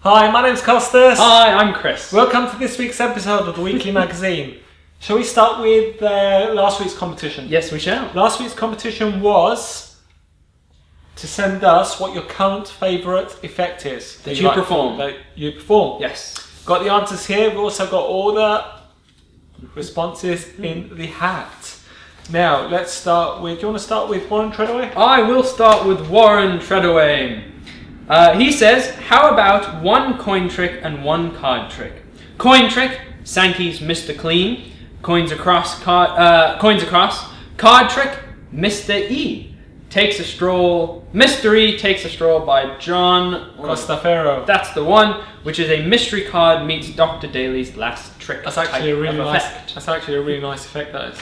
Hi, my name's Costas. Hi, I'm Chris. Welcome to this week's episode of the Weekly Magazine. Shall we start with last week's competition? Yes, we shall. Last week's competition was to send us what your current favourite effect is. That you perform. That you perform. Yes. Got the answers here. We've also got all the responses in the hat. Now, let's start with... Do you want to start with Warren Treadaway? I will start with Warren Treadaway. He says, how about one coin trick and one card trick? Coin trick, Sankey's Mr. Clean. Coins across. Card trick, Mr. E. Takes a Stroll. Mystery Takes a Stroll by John Costaferro. That's the one, which is a mystery card meets Dr. Daly's last trick. That's actually a really nice. That's actually a really nice effect. That is.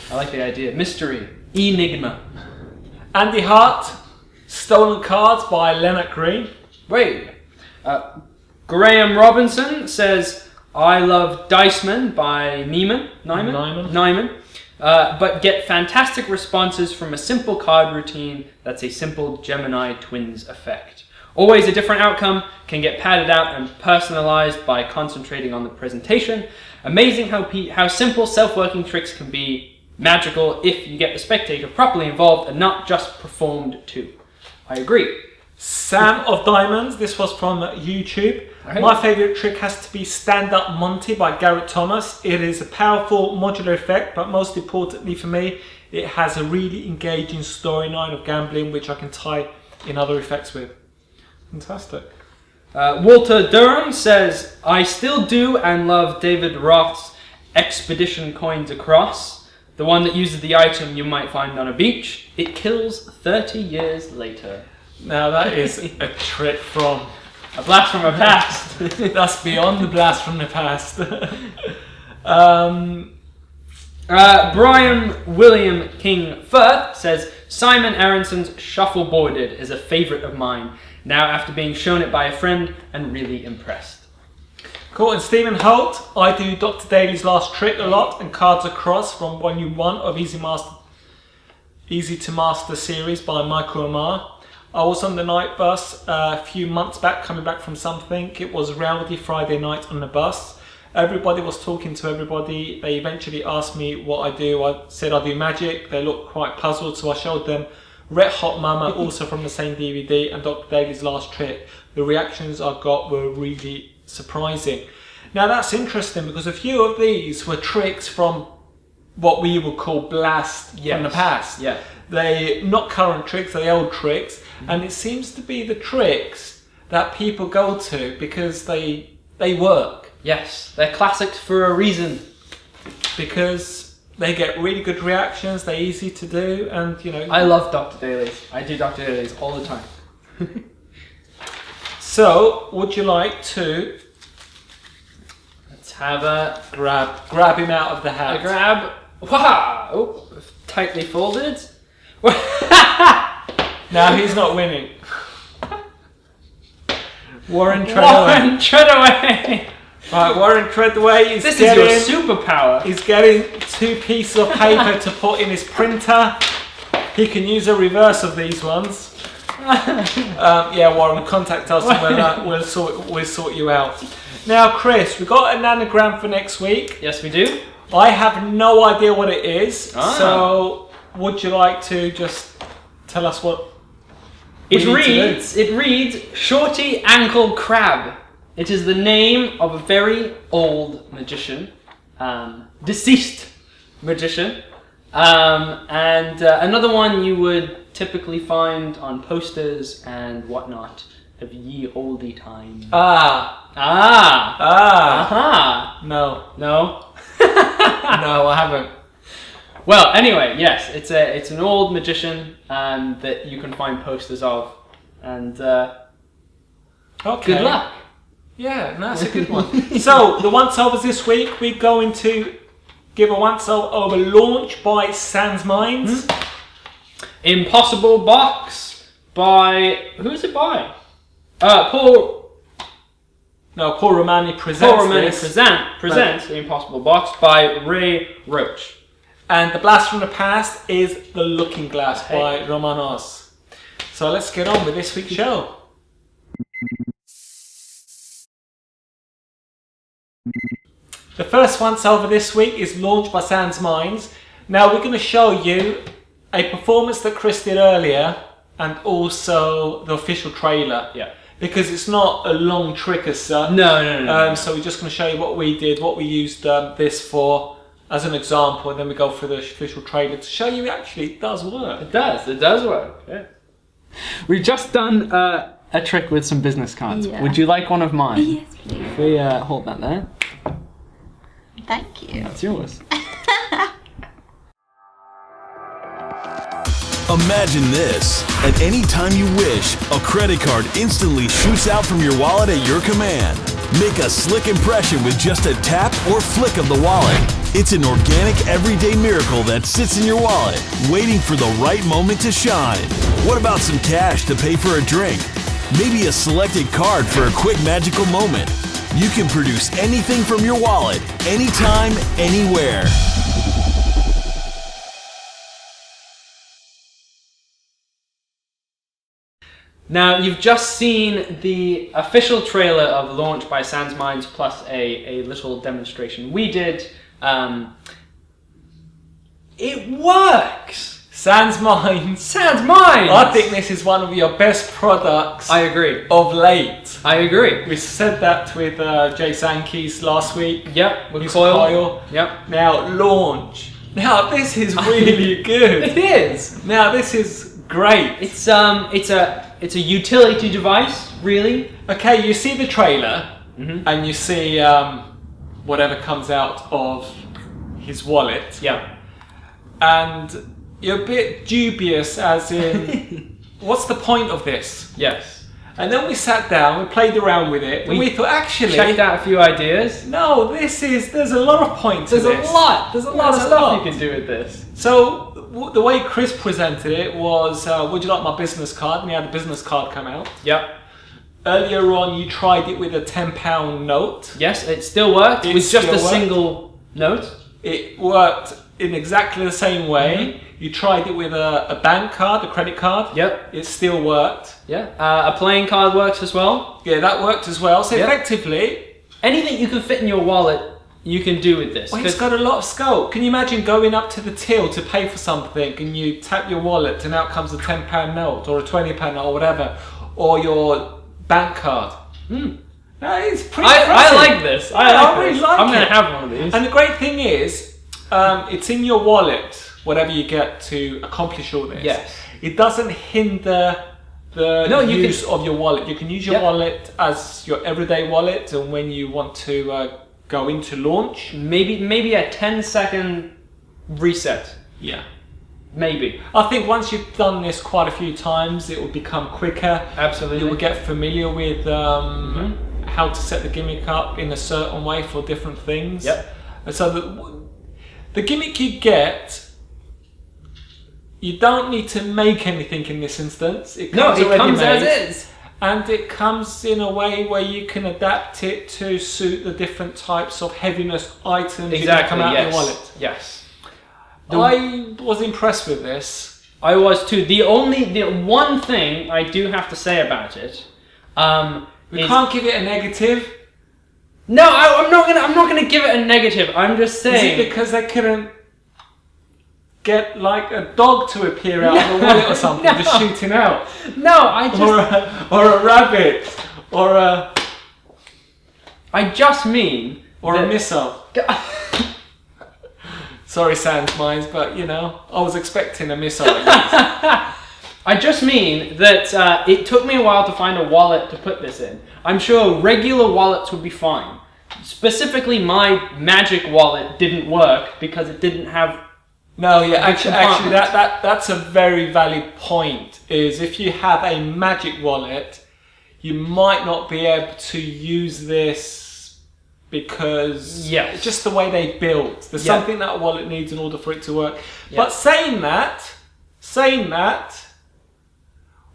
I like the idea. Mystery. Enigma. Andy Hart. Stolen Cards by Leonard Green. Wait. Graham Robinson says, I love Diceman by Nyman. But get fantastic responses from a simple card routine that's a simple Gemini Twins effect. Always a different outcome, can get padded out and personalized by concentrating on the presentation. Amazing how simple self-working tricks can be magical if you get the spectator properly involved and not just performed to. I agree. Sam of Diamonds, this was from YouTube. Right. My favourite trick has to be Stand Up Monty by Garrett Thomas. It is a powerful modular effect, but most importantly for me, it has a really engaging storyline of gambling which I can tie in other effects with. Fantastic. Walter Durham says, I still do and love David Roth's Expedition Coins Across. The one that uses the item you might find on a beach. It kills 30 years later. Now that is a trick from... A blast from the past. That's beyond the blast from the past. Brian William King Firth says, Simon Aronson's Shuffleboarded is a favourite of mine. Now after being shown it by a friend and really impressed. Cool, and Stephen Holt, I do Dr. Daly's Last Trick a lot and Cards Across from Volume 1 of Easy to Master series by Michael Amar. I was on the night bus a few months back, coming back from something. It was rowdy Friday night on the bus. Everybody was talking to everybody. They eventually asked me what I do. I said I do magic. They looked quite puzzled, so I showed them Red Hot Mama, also from the same DVD, and Dr. Daly's Last Trick. The reactions I got were really surprising. Now that's interesting because a few of these were tricks from what we would call blast from the past. Yeah. They not current tricks, they're old tricks, and it seems to be the tricks that people go to because they work. Yes, they're classics for a reason. Because they get really good reactions, they're easy to do, and you know. I love Dr. Daly's. I do Dr. Daly's all the time. So, would you like to... Let's have a... Grab him out of the hat. A grab. Wow! Oh, tightly folded. Now he's not winning. Warren Treadaway. Right, Warren Treadaway is This is your superpower. He's getting 2 pieces of paper to put in his printer. He can use a reverse of these ones. Yeah, Warren, contact us and we'll sort you out. Now, Chris, we've got an anagram for next week. Yes, we do. I have no idea what it is, so would you like to just tell us what it reads? It reads Shorty Ankle Crab. It is the name of a very old magician, deceased magician, and another one you would typically find on posters and whatnot of ye olde times. No. No, I haven't. Well, anyway, yes, it's an old magician that you can find posters of, and good luck. Yeah, that's a good one. So the once overs this week, we're going to give a once over launch by Sans Minds. Impossible Box by... Who is it by? Paul Romani presents The Impossible Box by Ray Roch. And The Blast from the Past is The Looking Glass by Romanos. So let's get on with this week's show. The first once over this week is Launched by Sans Minds. Now we're going to show you a performance that Chris did earlier and also the official trailer. Yeah. Because it's not a long trick as such. No. So we're just going to show you what we did, what we used this for as an example, and then we go through the official trailer to show you actually it does work. It does work. Yeah. We've just done a trick with some business cards. Yeah. Would you like one of mine? Yes, please. If we hold that there. Thank you. That's yours. Imagine this. At any time you wish, a credit card instantly shoots out from your wallet at your command. Make a slick impression with just a tap or flick of the wallet. It's an organic, everyday miracle that sits in your wallet, waiting for the right moment to shine. What about some cash to pay for a drink? Maybe a selected card for a quick magical moment. You can produce anything from your wallet, anytime, anywhere. Now, you've just seen the official trailer of Launched by Sans Minds plus a little demonstration we did. It works! Sans Minds. Sans Minds! I think this is one of your best products I agree. of late. I agree. We said that with Jay Sankey's last week. Yep, with His Coil. Yep. Now, Launch. Now, this is really good. It is! Now, this is great. It's a utility device, really. Okay, you see the trailer, and you see whatever comes out of his wallet. Yeah. And you're a bit dubious as in, what's the point of this? Yes. And then we sat down, we played around with it, and we thought actually... Checked out a few ideas. No, there's a lot of points to this. There's a lot of stuff you can do with this. So, the way Chris presented it was, would you like my business card? And he had a business card come out. Yep. Earlier on, you tried it with a £10 note. Yes, it still worked. It was just a single note. It worked in exactly the same way. You tried it with a bank card, a credit card. Yep. It still worked. Yeah. A playing card works as well. Yeah, that worked as well. So effectively... anything you can fit in your wallet, you can do with this. Well, it's got a lot of scope. Can you imagine going up to the till to pay for something and you tap your wallet and out comes a £10 note or a £20 note or whatever, or your bank card? That is pretty impressive. I like this. I really like it. I'm going to have one of these. And the great thing is, it's in your wallet, whatever you get to accomplish all this. Yes. It doesn't hinder the use of your wallet. You can use your wallet as your everyday wallet, and when you want to go into Launch, maybe a 10-second reset. Yeah. Maybe. I think once you've done this quite a few times, it will become quicker. Absolutely. You will get familiar with how to set the gimmick up in a certain way for different things. Yep. And so the gimmick you get, you don't need to make anything in this instance. It comes as is. And it comes in a way where you can adapt it to suit the different types of heaviness items that come out of your wallet. Yes. I was impressed with this. I was too. The one thing I do have to say about it, we can't give it a negative. No, I'm not gonna give it a negative. I'm just saying. Is it because they couldn't get like a dog to appear out of the wallet or something, just shooting out? No, I just or a rabbit or a. I just mean a missile. Sorry, Sans Minds, but you know, I was expecting a missile. I just mean that it took me a while to find a wallet to put this in. I'm sure regular wallets would be fine. Specifically, my Magic wallet didn't work because it didn't have. No, yeah, actually, that's a very valid point. Is if you have a Magic wallet, you might not be able to use this because just the way they built. There's something that a wallet needs in order for it to work. But saying that,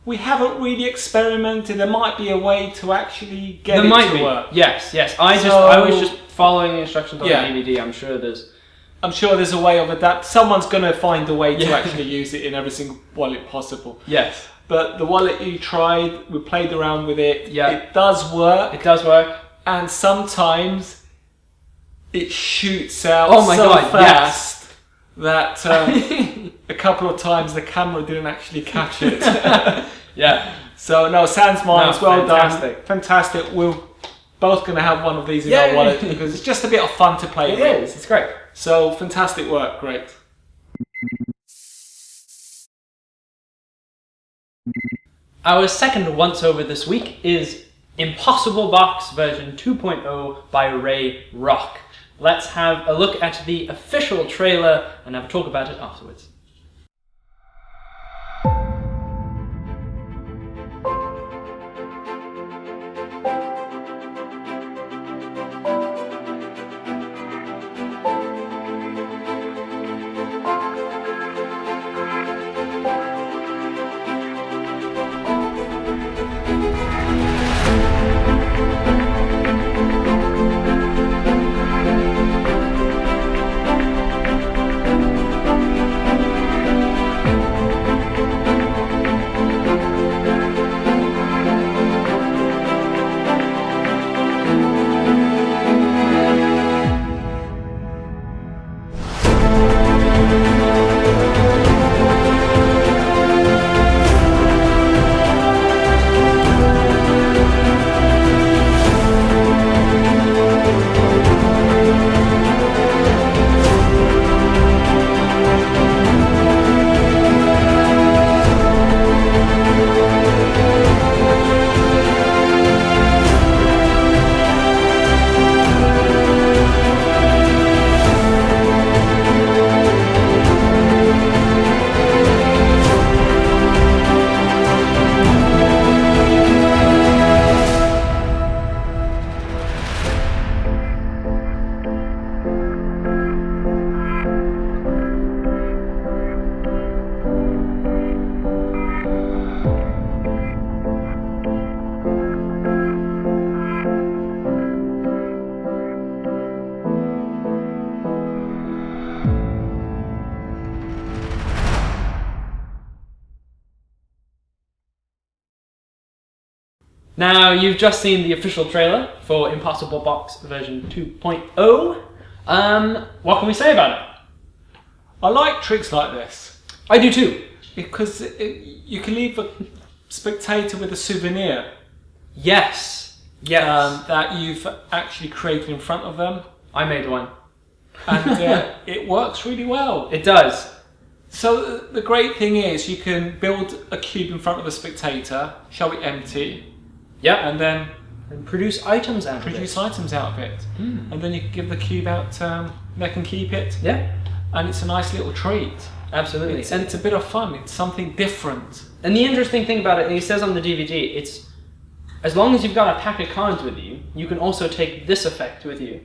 we haven't really experimented. There might be a way to actually get it to work. Yes. I was just following the instructions on the DVD. I'm sure there's a way of adapt. Someone's going to find a way to actually use it in every single wallet possible. Yes. But the wallet you tried, we played around with it. Yeah. It does work. It does work. And sometimes it shoots out Oh my so God, fast that a couple of times the camera didn't actually catch it. Yeah. So no, sans mines, well fantastic. done, fantastic. We're both going to have one of these in Yay. our wallet because it's just a bit of fun to play It with. is. It's great. So fantastic work, great. Our second once over this week is Impossible Box version 2.0 by Ray Roch. Let's have a look at the official trailer and have a talk about it afterwards. Now, you've just seen the official trailer for Impossible Box version 2.0. What can we say about it? I like tricks like this I do too. because you can leave a spectator with a souvenir Yes. Yes. that you've actually created in front of them, I made one. and it works really well. It does. So the great thing is you can build a cube in front of the spectator, show it empty, Yep. and then And produce items out of produce it. items out of it. And then you can give the cube out, they can keep it, Yeah. and it's a nice little treat. Absolutely. And it's a bit of fun, it's something different. And the interesting thing about it, and he says on the DVD, it's as long as you've got a pack of cards with you, you can also take this effect with you.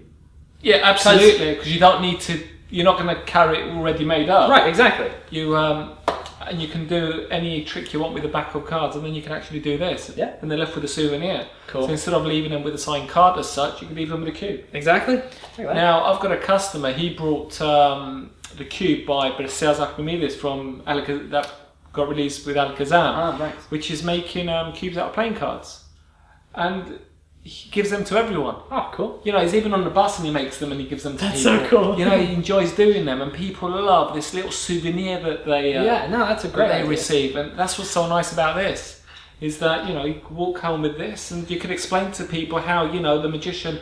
Yeah, absolutely, because you don't need to, you're not going to carry it already made up. Right, exactly. You and you can do any trick you want with the back of cards, and then you can actually do this. Yeah. And they're left with a souvenir. Cool. So instead of leaving them with a signed card as such, you can leave them with a cube. Exactly. Look at that. Now, I've got a customer, he brought the cube by Berseas Archimedes from that got released with Alakazam, right. which is making cubes out of playing cards. And he gives them to everyone. Oh, cool. You know, he's even on the bus and he makes them and he gives them to That's people. so cool. You know, he enjoys doing them, and people love this little souvenir that they That's a great that they idea. receive. And that's what's so nice about this, is that, you know, you can walk home with this and you can explain to people how, you know, the magician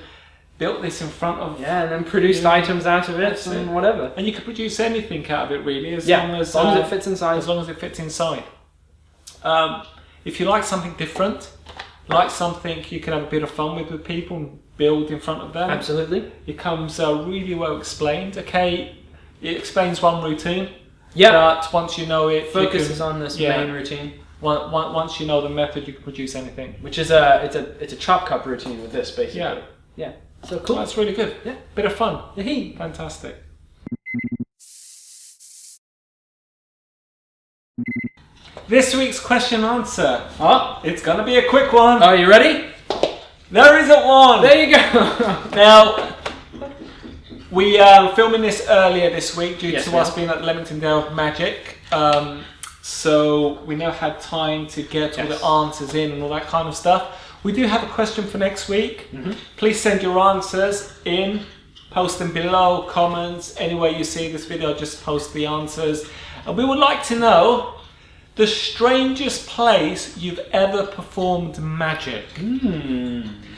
built this in front of... Yeah, and then produced items out of it That's and it. whatever. And you can produce anything out of it, really, as Yeah, long as it fits inside. As long as it fits inside. If you like something different, like something you can have a bit of fun with people and build in front of them. Absolutely. It comes really well explained. Okay, it explains one routine. Yeah. But once you know it, Focuses on this main routine, Once you know the method, you can produce anything. which is it's a chop cup routine with this basically. Yeah. Yeah. So Cool. cool. That's really good. Yeah. Bit of fun. Yay. Fantastic. This week's question and answer. Oh, It's gonna be a quick one. are you ready? There isn't one. There you go. Now, we filming this earlier this week due Yes, to we us are. being at Leamington Magic. So we now had time to get all Yes. the answers in and all that kind of stuff. We do have a question for next week. Mm-hmm. Please send your answers in post them below, comments, anywhere you see this video, just post the answers. And we would like to know the strangest place you've ever performed magic.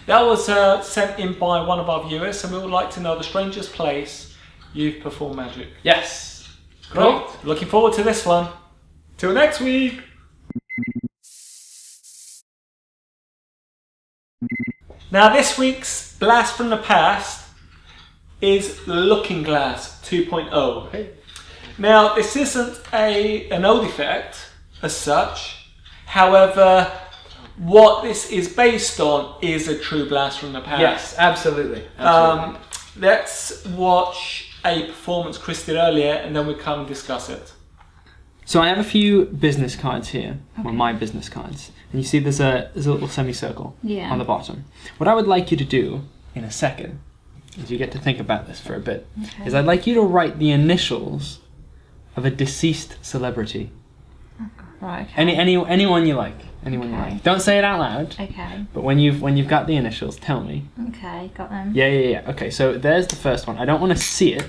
That was sent in by one of our viewers, and we would like to know the strangest place you've performed magic. Yes. Great. Looking forward to this one. Till next week. Now this week's Blast from the Past is Looking Glass 2.0. Okay. Now this isn't an old effect as such. However, what this is based on is a true blast from the past. Yes, absolutely. Let's watch a performance Chris did earlier, and then we come and discuss it. So I have a few business cards here, well, my business cards, and you see there's a little semicircle on the bottom. What I would like you to do in a second, as you get to think about this for a bit, is I'd like you to write the initials of a deceased celebrity. Right. Okay. Anyone you like. Anyone you like. Don't say it out loud. Okay. But when you've got the initials, tell me. Okay, got them. Yeah. Okay, so there's the first one. I don't want to see it,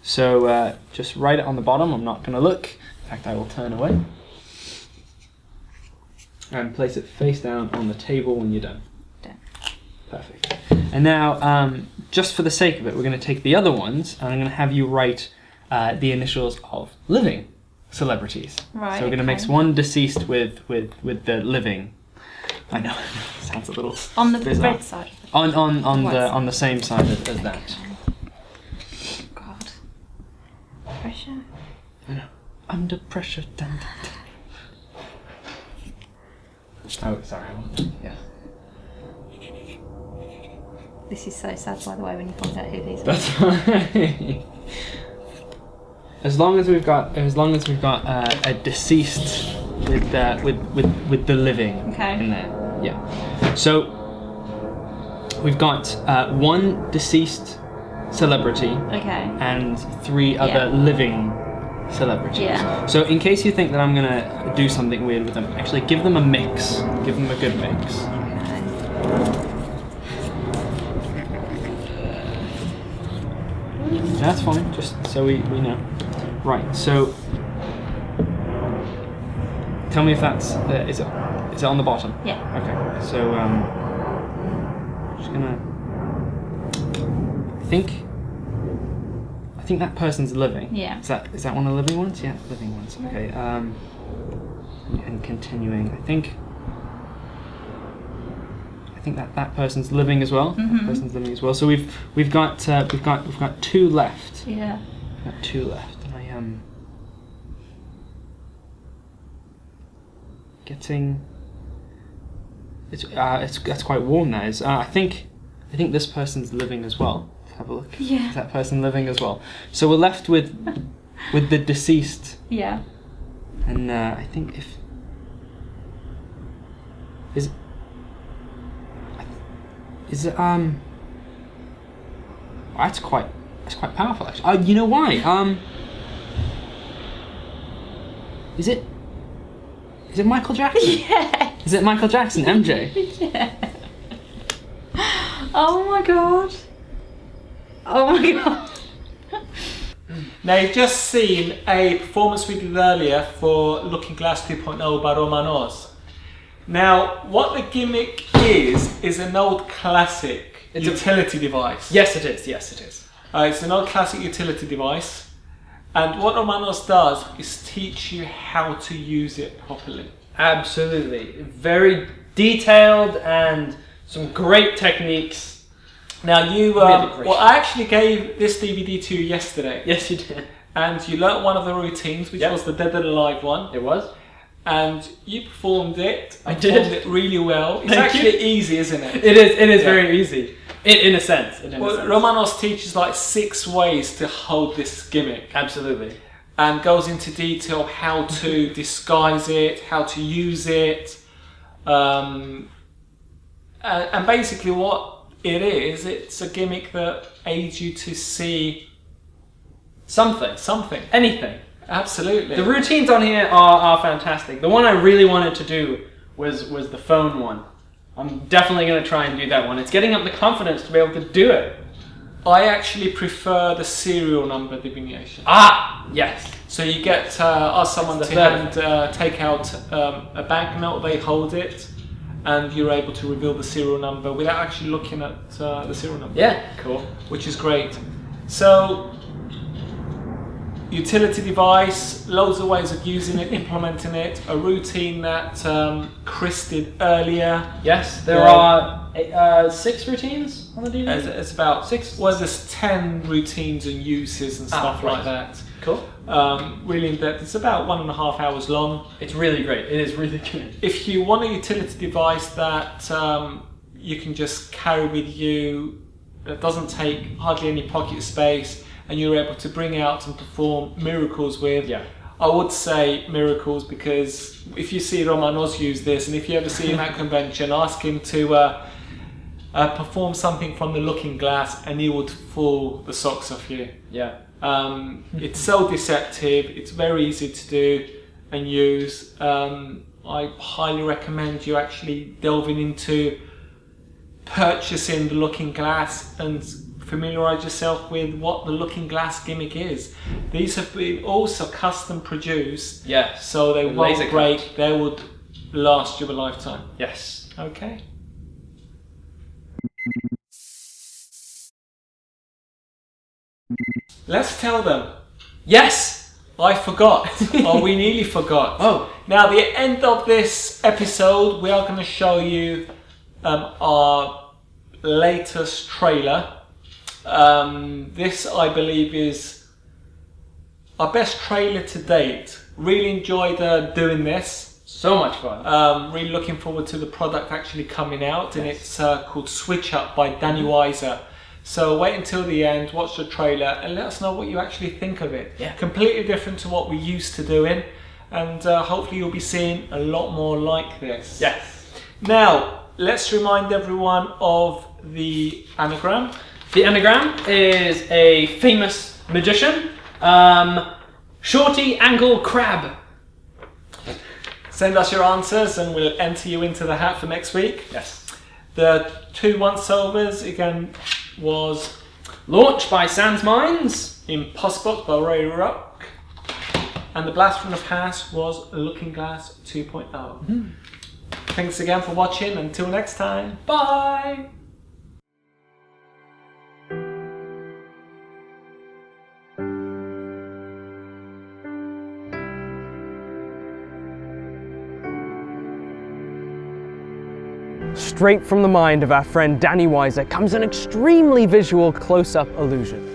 so just write it on the bottom. I'm not going to look. In fact, I will turn away. And place it face down on the table when you're done. Done. Perfect. And now, just for the sake of it, we're going to take the other ones, and I'm going to have you write the initials of living celebrities. Right. So we're going to mix one deceased with the living. I know, sounds a little on the bizarre. red side. On the same side as that. God. Pressure. I know. Under pressure. Dun, dun, dun. Oh, sorry. Yeah. This is so sad, by the way, when you find out who these are. That's right. As long as we've got a deceased with the living in there. Yeah. So we've got one deceased celebrity and 3 other living celebrities. Yeah. So in case you think that I'm gonna do something weird with them, actually give them a mix. Give them a good mix. That's fine, just so we know. Right, so tell me if that's is it on the bottom? Yeah. Okay, so just gonna I think that person's living. Yeah. Is that one of the living ones? Yeah, living ones. Okay. And continuing, I think that person's living as well. That person's living as well. So we've got 2 left. Yeah. We've got 2 left. And I am getting it's that's quite warm. That is. I think this person's living as well. Let's have a look. Yeah. Is that person living as well? So we're left with the deceased. Yeah. And I think is it that's quite powerful actually. You know why? Is it Michael Jackson? Yeah. Is it Michael Jackson, MJ? Yeah. Oh my god. Oh my god. Now you've just seen a performance we did earlier for Looking Glass 2.0 by Romanos. Now, what the gimmick is an old classic utility device. Yes, it is. Yes, it is. It's an old classic utility device, and what Romanos does is teach you how to use it properly. Absolutely. Very detailed and some great techniques. Now you, well, I actually gave this DVD to you yesterday. Yes, you did. And you learnt one of the routines, which was the Dead and Alive one. It was. And you performed it. I did. Performed it really well. It's actually easy, isn't it? It is very easy. In a sense. Romanos teaches like 6 ways to hold this gimmick. Absolutely. And goes into detail how to disguise it, how to use it. And basically what it is, it's a gimmick that aids you to see something. Anything. Absolutely. The routines on here are fantastic. The one I really wanted to do was the phone one. I'm definitely going to try and do that one. It's getting up the confidence to be able to do it. I actually prefer the serial number divination. Ah, yes. So you get ask someone to take out a banknote, they hold it, and you're able to reveal the serial number without actually looking at the serial number. Yeah, cool. Which is great. So, utility device, loads of ways of using it, implementing it, a routine that Chris did earlier. Yes, there are 6 routines on the DVD? It's about 6? Well, there's 10 routines and uses and stuff like that. Cool. Really in depth. It's about 1.5 hours long. It's really great. It is really good. If you want a utility device that you can just carry with you, that doesn't take hardly any pocket space, and you're able to bring out and perform miracles with, I would say miracles, because if you see Romanos use this, and if you ever see him at convention, ask him to perform something from the looking glass, and he would fool the socks off you. Yeah. It's so deceptive, it's very easy to do and use. I highly recommend you actually delving into purchasing the looking glass and familiarise yourself with what the looking glass gimmick is. These have been also custom produced, so they won't break, they would last you a lifetime. Yes. Okay. Let's tell them. Yes! I forgot, or we nearly forgot. Oh. Now, the end of this episode, we are going to show you our latest trailer. This, I believe, is our best trailer to date. Really enjoyed doing this. So much fun. Really looking forward to the product actually coming out, and it's called Switch Up by Danny Weiser. So wait until the end, watch the trailer, and let us know what you actually think of it. Yeah. Completely different to what we're used to doing, and hopefully you'll be seeing a lot more like this. Yes. Now, let's remind everyone of the anagram. The anagram is a famous magician, Shorty Angle Crab. Send us your answers and we'll enter you into the hat for next week. Yes. The 2 once-overs, again, was Launch by Sans Minds. Impossible by Ray Roch. And the blast from the past was Looking Glass 2.0. Thanks again for watching. Until next time. Bye! Straight from the mind of our friend Danny Weiser comes an extremely visual close-up illusion.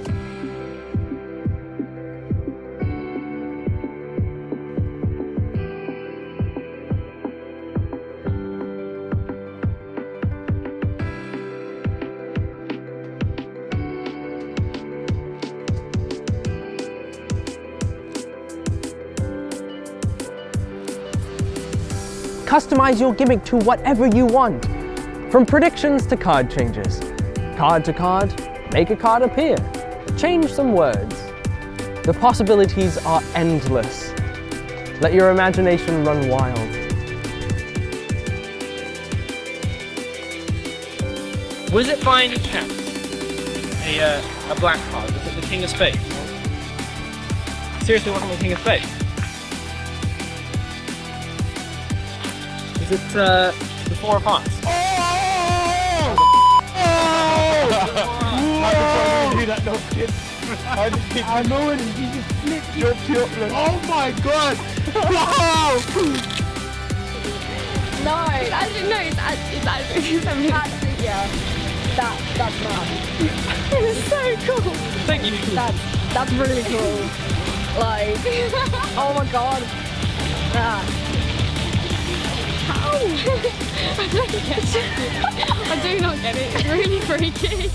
Customize your gimmick to whatever you want. From predictions to card changes. Card to card, make a card appear. Change some words. The possibilities are endless. Let your imagination run wild. Was it by any chance a black card? Was it the King of Spades? Seriously, wasn't the King of Spades? Is it the Four of Hearts? I know it. He just flipped your oh my god! Wow! No, actually, no, it's actually yeah. That's mad. It's so cool. Thank you. That's really cool. Like, oh my god. How? I don't get it. I do not get it. It's really freaky.